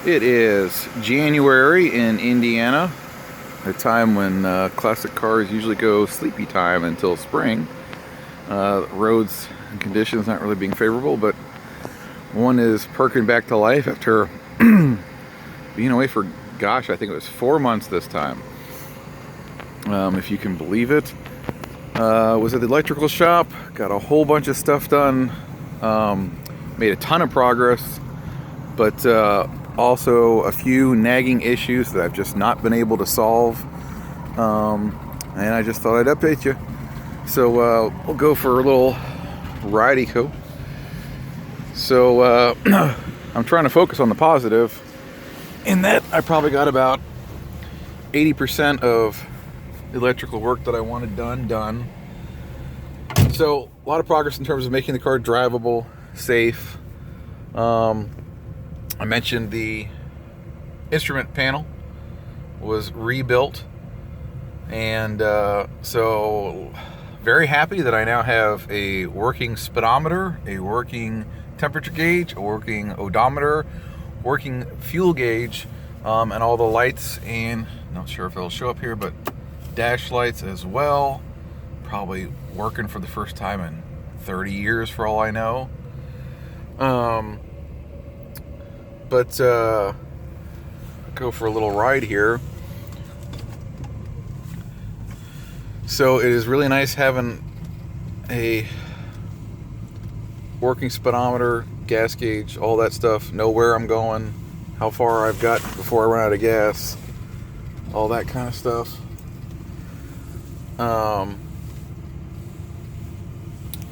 It is January in Indiana, a time when classic cars usually go sleepy time until spring. Roads and conditions not really being favorable, but one is perking back to life after being away for, gosh, I think it was 4 months this time. If you can believe it. Was at the electrical shop, got a whole bunch of stuff done, made a ton of progress, but also a few nagging issues that I've just not been able to solve, and I just thought I'd update you. So we'll go for a little ridey-ho. So I'm trying to focus on the positive, in that I probably got about 80% of electrical work that I wanted done. So a lot of progress in terms of making the car drivable, safe. I mentioned the instrument panel was rebuilt, and so very happy that I now have a working speedometer, a working temperature gauge, a working odometer, working fuel gauge, and all the lights, and not sure if it'll show up here, but dash lights as well. Probably working for the first time in 30 years for all I know. But go for a little ride here. So it is really nice having a working speedometer, gas gauge, all that stuff. Know where I'm going, how far I've got before I run out of gas, all that kind of stuff.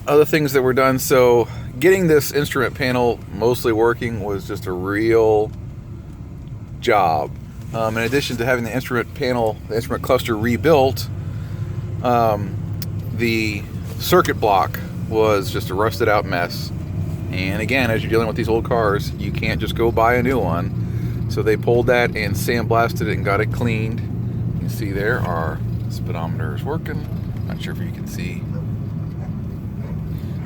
Other things that were done, so getting this instrument panel mostly working was just a real job. In addition to having the instrument panel, the instrument cluster rebuilt, the circuit block was just a rusted out mess. And again, as you're dealing with these old cars, you can't just go buy a new one. So they pulled that and sandblasted it and got it cleaned. You can see there our speedometer is working. Not sure if you can see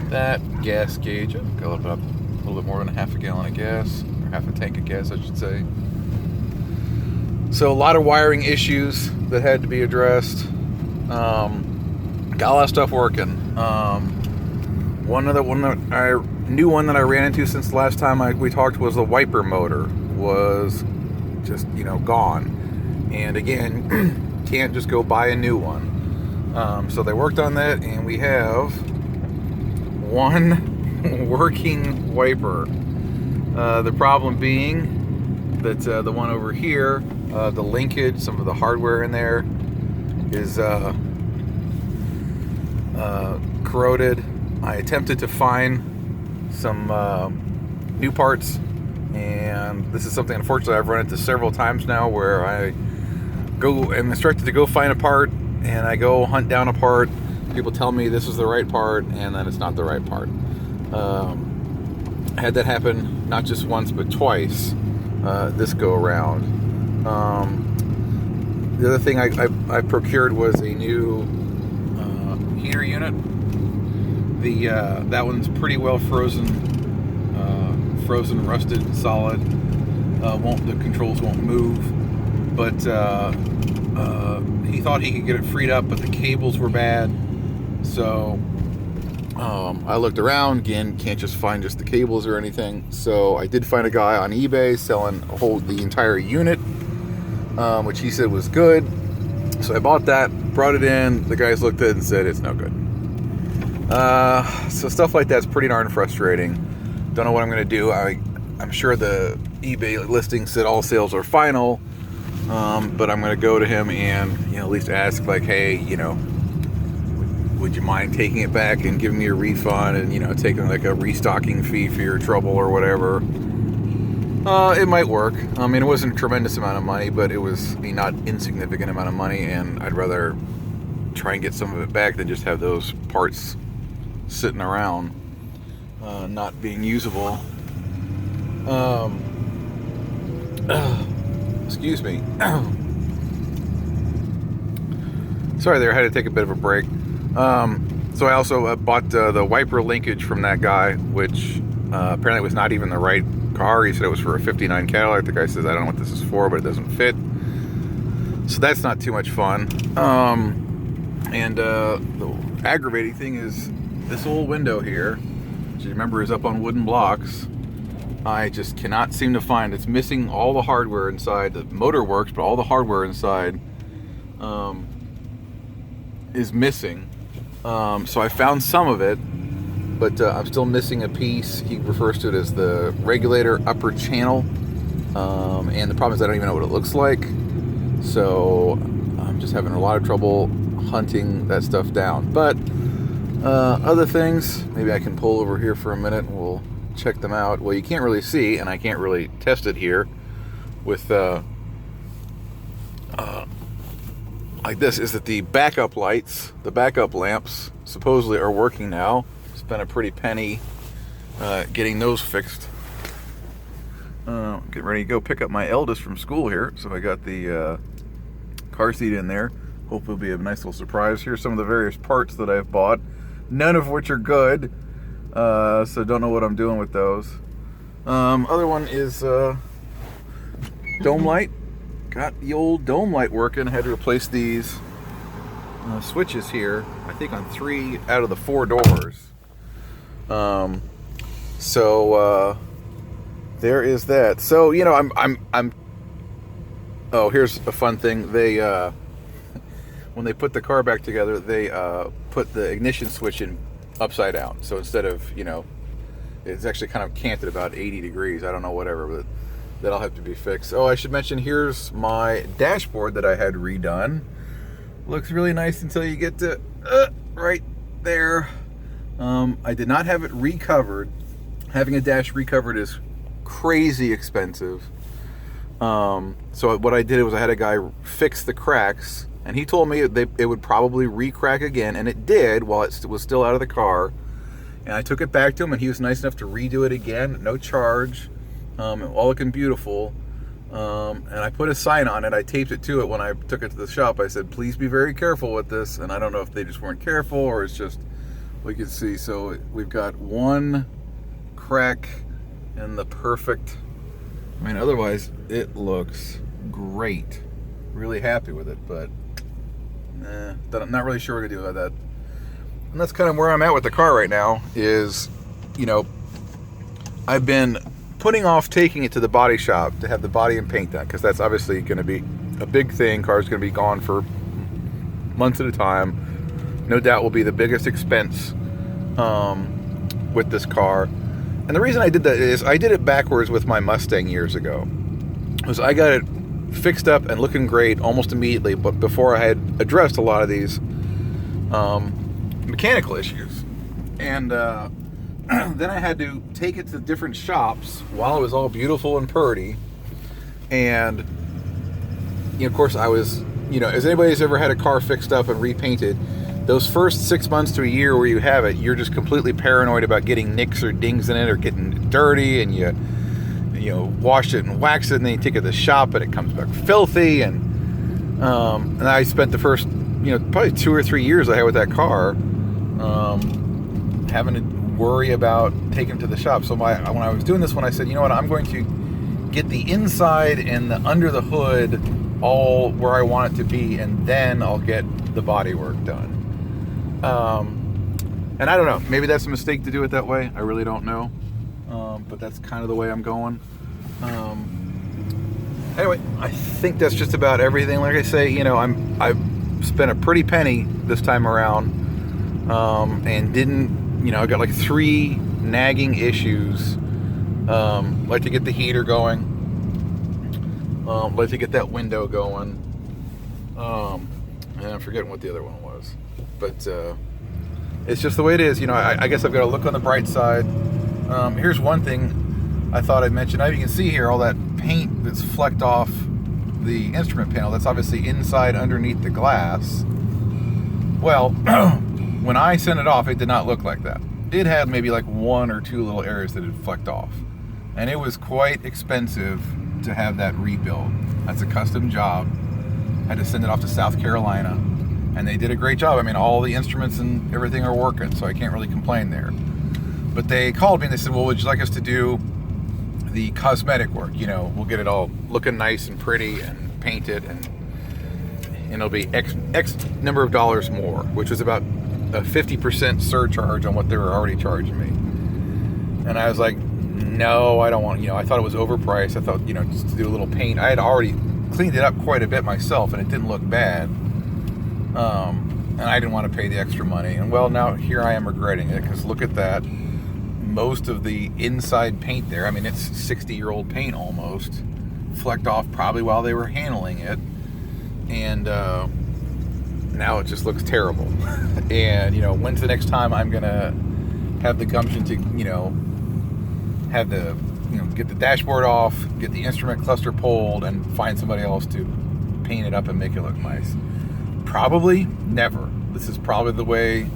that. Gas gauge, got a little bit more than a half a gallon of gas, or half a tank of gas I should say. So a lot of wiring issues that had to be addressed. Got a lot of stuff working. One new one that I ran into since the last time we talked was the wiper motor was just gone, and again can't just go buy a new one. So they worked on that, and we have one working wiper. The problem being that the one over here, the linkage, some of the hardware in there is corroded. I attempted to find some new parts, and this is something unfortunately I've run into several times now, where I am instructed to go find a part, and I go hunt down a part. People tell me this is the right part, and then it's not the right part. I had that happen not just once but twice this go around. The other thing I procured was a new heater unit. That one's pretty well frozen, rusted, solid. The controls won't move, but he thought he could get it freed up, but the cables were bad. So I looked around again, can't just find just the cables or anything. So I did find a guy on eBay selling the entire unit, which he said was good. So I bought that, brought it in. The guys looked at it and said it's no good. So stuff like that's pretty darn frustrating. Don't know what I'm going to do. I'm sure the eBay listing said all sales are final, but I'm going to go to him and at least ask, like, hey, would you mind taking it back and giving me a refund, and taking like a restocking fee for your trouble or whatever. It might work. I mean, it wasn't a tremendous amount of money, but it was a not insignificant amount of money, and I'd rather try and get some of it back than just have those parts sitting around not being usable. Excuse me. Sorry there, I had to take a bit of a break. So I also bought the wiper linkage from that guy, which apparently was not even the right car. He said it was for a 59 Cadillac. The guy says, I don't know what this is for, but it doesn't fit. So that's not too much fun. The aggravating thing is this old window here, which you remember is up on wooden blocks. I just cannot seem to find. It's missing all the hardware inside. The motor works, but all the hardware inside is missing. So I found some of it, but I'm still missing a piece. He refers to it as the regulator upper channel. And the problem is I don't even know what it looks like. So I'm just having a lot of trouble hunting that stuff down. But other things, maybe I can pull over here for a minute and we'll check them out. Well, you can't really see, and I can't really test it here with like this, is that the backup lights, the backup lamps, supposedly are working now. Spent a pretty penny getting those fixed. Getting ready to go pick up my eldest from school here, so I got the car seat in there. Hopefully it'll be a nice little surprise. Here's some of the various parts that I've bought, none of which are good, so don't know what I'm doing with those. Other one is dome light. Got the old dome light working. I had to replace these switches here, I think on 3 out of the 4 doors. There is that. So, you know, I'm oh, here's a fun thing. They when they put the car back together, they put the ignition switch in upside down. So instead of, you know, it's actually kind of canted about 80 degrees. I don't know, whatever, but that'll have to be fixed. Oh, I should mention, here's my dashboard that I had redone. Looks really nice until you get to right there. I did not have it recovered. Having a dash recovered is crazy expensive. So what I did was I had a guy fix the cracks, and he told me it would probably re-crack again, and it did while it was still out of the car. And I took it back to him, and he was nice enough to redo it again, no charge, all looking beautiful. And I put a sign on it. I taped it to it when I took it to the shop. I said, please be very careful with this. And I don't know if they just weren't careful or it's just, we can see. So we've got one crack and the perfect, I mean, otherwise it looks great. Really happy with it, but I'm not really sure what to do about that. And that's kind of where I'm at with the car right now is, you know, I've been putting off taking it to the body shop to have the body and paint done, because that's obviously going to be a big thing. Car's going to be gone for months at a time. No doubt will be the biggest expense with this car. And the reason I did that is I did it backwards with my Mustang years ago. Was I got it fixed up and looking great almost immediately, but before I had addressed a lot of these mechanical issues. And then I had to take it to different shops while it was all beautiful and purty. And, you know, of course I was, you know, as anybody's ever had a car fixed up and repainted, those first 6 months to a year where you have it, you're just completely paranoid about getting nicks or dings in it or getting dirty, and you know, wash it and wax it, and then you take it to the shop and it comes back filthy. And I spent the first, you know, probably 2 or 3 years I had with that car having to worry about taking it to the shop. So when I was doing this one, I said, you know what, I'm going to get the inside and the under the hood all where I want it to be, and then I'll get the body work done. And I don't know, maybe that's a mistake to do it that way. I really don't know. But that's kind of the way I'm going. Anyway, I think that's just about everything. Like I say, you know, I've spent a pretty penny this time around, and didn't, you know, I got like 3 nagging issues. Like to get the heater going, like to get that window going, and I'm forgetting what the other one was, but it's just the way it is. You know, I guess I've got to look on the bright side. Here's one thing I thought I'd mention. Now you can see here all that paint that's flecked off the instrument panel. That's obviously inside underneath the glass. Well, when I sent it off, it did not look like that. It had maybe like 1 or 2 little areas that had flecked off, and it was quite expensive to have that rebuilt. That's a custom job. Had to send it off to South Carolina, and they did a great job. I mean, all the instruments and everything are working, so I can't really complain there. But they called me and they said, well, would you like us to do the cosmetic work. You know, we'll get it all looking nice and pretty and paint it, and it'll be X number of dollars more, which was about a 50% surcharge on what they were already charging me. And I was like, no, I don't want, you know, I thought it was overpriced. I thought, you know, just to do a little paint. I had already cleaned it up quite a bit myself, and it didn't look bad. And I didn't want to pay the extra money. And well, now here I am regretting it, because look at that. Most of the inside paint there, I mean, it's 60-year-old paint almost, flecked off probably while they were handling it. And now it just looks terrible. And, you know, when's the next time I'm going to have the gumption to, you know, have the, you know, get the dashboard off, get the instrument cluster pulled, and find somebody else to paint it up and make it look nice? Probably never. This is probably the way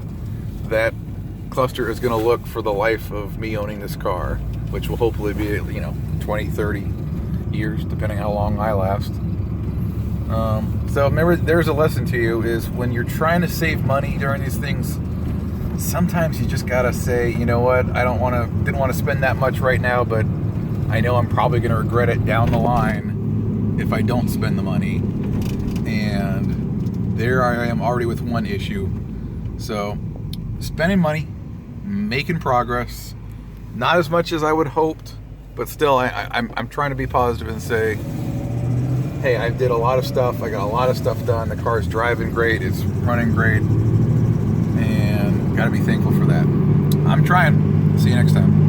that cluster is going to look for the life of me owning this car, which will hopefully be, you know, 20, 30 years, depending how long I last. So remember, there's a lesson to you, is when you're trying to save money during these things, sometimes you just gotta say, you know what, didn't want to spend that much right now, but I know I'm probably going to regret it down the line if I don't spend the money. And there I am already with one issue. So spending money, making progress, not as much as I would hoped, but still I'm trying to be positive and say, hey, I did a lot of stuff. I got a lot of stuff done. The car's driving great. It's running great. And got to be thankful for that. I'm trying. See you next time.